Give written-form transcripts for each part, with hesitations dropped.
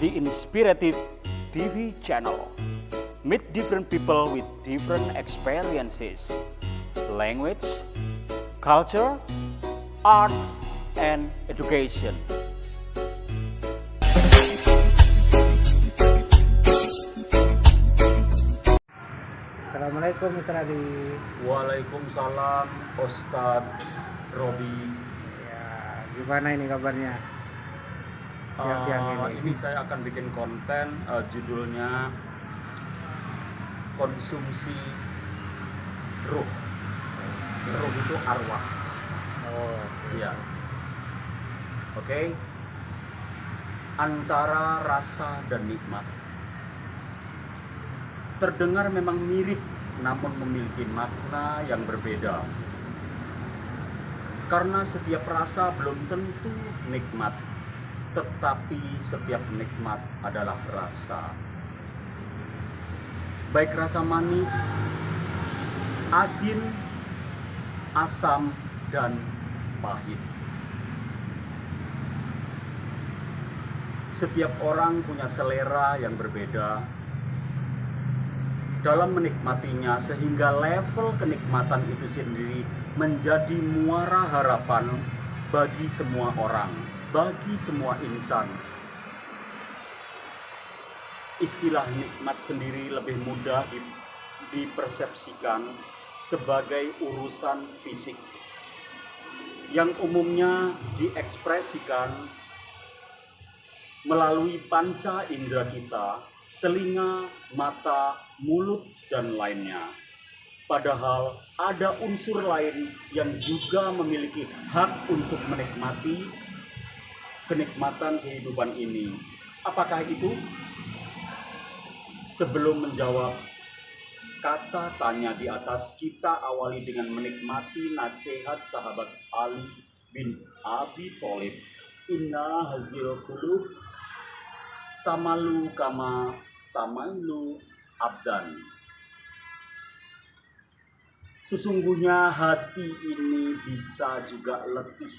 the Inspirative TV channel. Meet different people with different experiences, language, culture, arts, and education. Assalamualaikum Mr. Adi. Waalaikumsalam Ustadz Robi. Ya, gimana ini kabarnya siang-siang ini? Ini saya akan bikin konten judulnya konsumsi ruh. Ruh itu arwah. Oh, Iya. Oke. Antara rasa dan nikmat. Terdengar memang mirip, namun memiliki makna yang berbeda. Karena setiap rasa belum tentu nikmat, tetapi setiap nikmat adalah rasa. Baik rasa manis, asin, asam, dan pahit. Setiap orang punya selera yang berbeda dalam menikmatinya, sehingga level kenikmatan itu sendiri menjadi muara harapan bagi semua orang, bagi semua insan. Istilah nikmat sendiri lebih mudah dipersepsikan sebagai urusan fisik yang umumnya diekspresikan melalui panca indera kita, telinga, mata, mulut, dan lainnya. Padahal ada unsur lain yang juga memiliki hak untuk menikmati kenikmatan kehidupan ini. Apakah itu? Sebelum menjawab kata tanya di atas, kita awali dengan menikmati nasihat sahabat Ali bin Abi Thalib. Inna hazil qulub tamalu kama tamalu abdan. Sesungguhnya hati ini bisa juga letih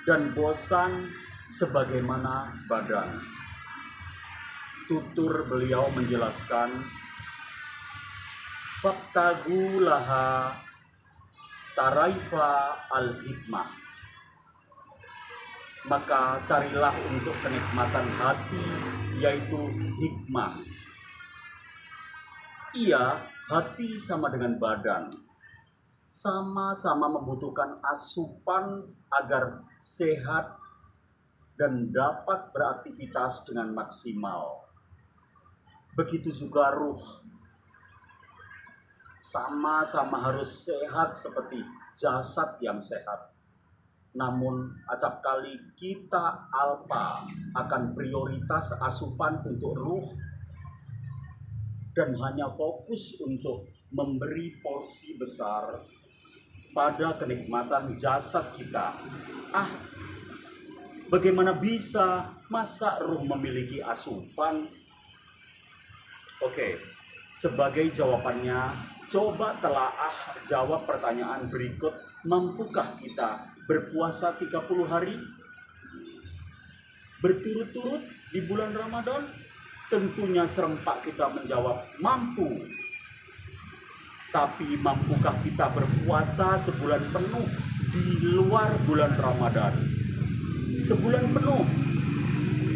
dan bosan sebagaimana badan. Tutur beliau menjelaskan, faktagu laha taraifa al-hikmah. Maka carilah untuk kenikmatan hati, yaitu hikmah. Iya, hati sama dengan badan, sama-sama membutuhkan asupan agar sehat dan dapat beraktivitas dengan maksimal. Begitu juga ruh, sama-sama harus sehat seperti jasad yang sehat. Namun acap kali kita alpa akan prioritas asupan untuk ruh dan hanya fokus untuk memberi porsi besar pada kenikmatan jasad kita. Bagaimana bisa? Masa ruh memiliki asupan? Oke, sebagai jawabannya, coba telaah jawab pertanyaan berikut. Mampukah kita berpuasa 30 hari berturut-turut di bulan Ramadan? Tentunya serempak kita menjawab mampu. Tapi mampukah kita berpuasa sebulan penuh di luar bulan Ramadan? Sebulan penuh?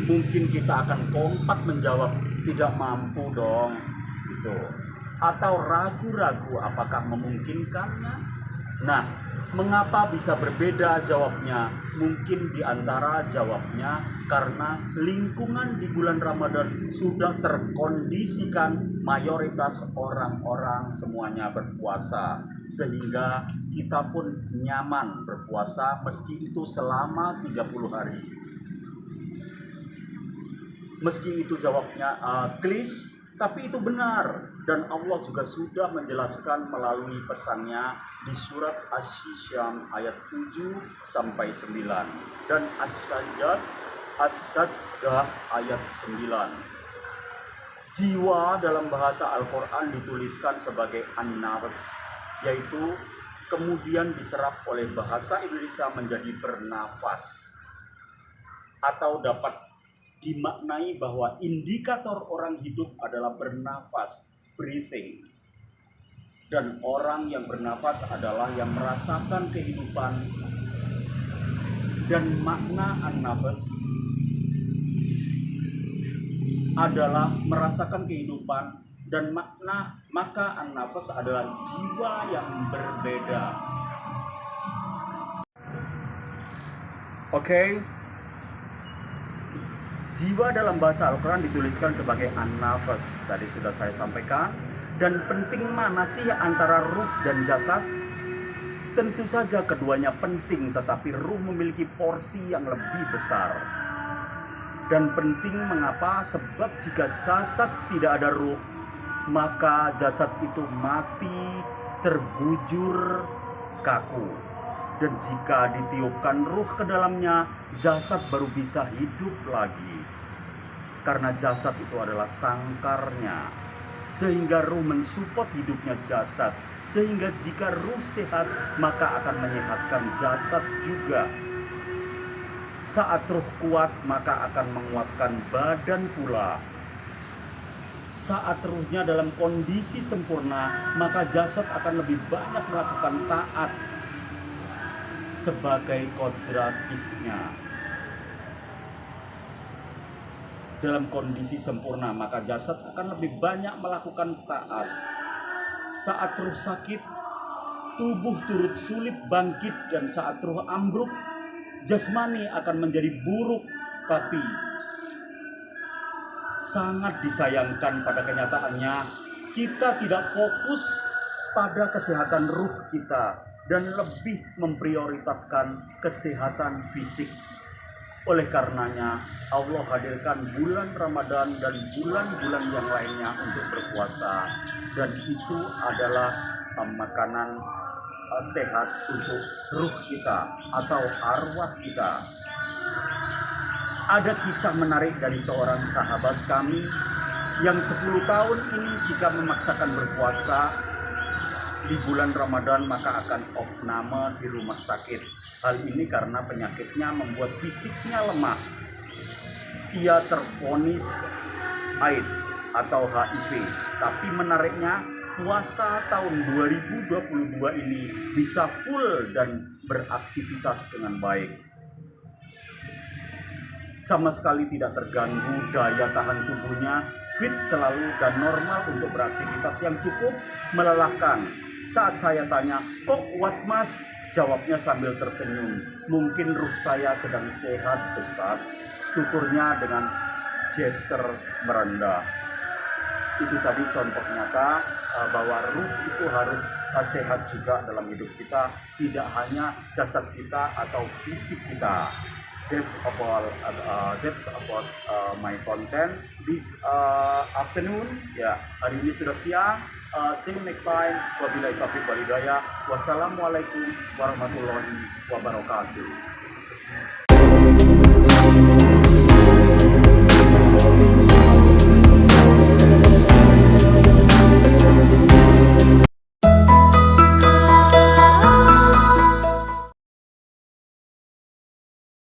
Mungkin kita akan kompak menjawab tidak mampu dong, gitu. Atau ragu-ragu apakah memungkinkannya? Nah, mengapa bisa berbeda jawabnya? Mungkin di antara jawabnya karena lingkungan di bulan Ramadan sudah terkondisikan mayoritas orang-orang semuanya berpuasa, sehingga kita pun nyaman berpuasa meski itu selama 30 hari. Meski itu jawabnya klis, tapi itu benar, dan Allah juga sudah menjelaskan melalui pesannya di surat Asy-Syam ayat 7-9 dan As-Sajdah ayat 9. Jiwa dalam bahasa Al-Quran dituliskan sebagai an-nafs, yaitu kemudian diserap oleh bahasa Indonesia menjadi bernafas, atau dapat dimaknai bahwa indikator orang hidup adalah bernafas, breathing. Dan orang yang bernafas adalah yang merasakan kehidupan. Dan makna an-nafas adalah merasakan kehidupan, dan maka an-nafas adalah jiwa yang berbeda. Oke. Jiwa dalam bahasa Al-Quran dituliskan sebagai an-nafas, tadi sudah saya sampaikan. Dan penting mana sih antara ruh dan jasad? Tentu saja keduanya penting, tetapi ruh memiliki porsi yang lebih besar. Dan penting mengapa? Sebab jika jasad tidak ada ruh, maka jasad itu mati, terbujur, kaku. Dan jika ditiupkan ruh ke dalamnya, jasad baru bisa hidup lagi. Karena jasad itu adalah sangkarnya, sehingga ruh mensupport hidupnya jasad. Sehingga jika ruh sehat, maka akan menyehatkan jasad juga. Saat ruh kuat, maka akan menguatkan badan pula. Saat ruhnya dalam kondisi sempurna, maka jasad akan lebih banyak melakukan taat sebagai kodratifnya. Dalam kondisi sempurna, maka jasad akan lebih banyak melakukan taat. Saat ruh sakit, tubuh turut sulit bangkit, dan saat ruh ambruk, jasmani akan menjadi buruk. Tapi sangat disayangkan pada kenyataannya, kita tidak fokus pada kesehatan ruh kita dan lebih memprioritaskan kesehatan fisik. Oleh karenanya, Allah hadirkan bulan Ramadan dan bulan-bulan yang lainnya untuk berpuasa. Dan itu adalah makanan sehat untuk ruh kita atau arwah kita. Ada kisah menarik dari seorang sahabat kami yang 10 tahun ini jika memaksakan berpuasa di bulan Ramadan maka akan opname di rumah sakit. Hal ini karena penyakitnya membuat fisiknya lemah. Ia tervonis AIDS atau HIV. Tapi menariknya, puasa tahun 2022 ini bisa full dan beraktivitas dengan baik. Sama sekali tidak terganggu daya tahan tubuhnya, fit selalu dan normal untuk beraktivitas yang cukup melelahkan. Saat saya tanya, kok kuat mas? Jawabnya sambil tersenyum. Mungkin ruh saya sedang sehat, Ustaz. Tuturnya dengan gesture merendah. Itu tadi contoh nyata bahwa ruh itu harus sehat juga dalam hidup kita. Tidak hanya jasad kita atau fisik kita. That's about my content this afternoon. Ya, hari ini sudah siang. See you next time. Wabillahi taufiq wal hidayah. Wassalamualaikum warahmatullahi wabarakatuh.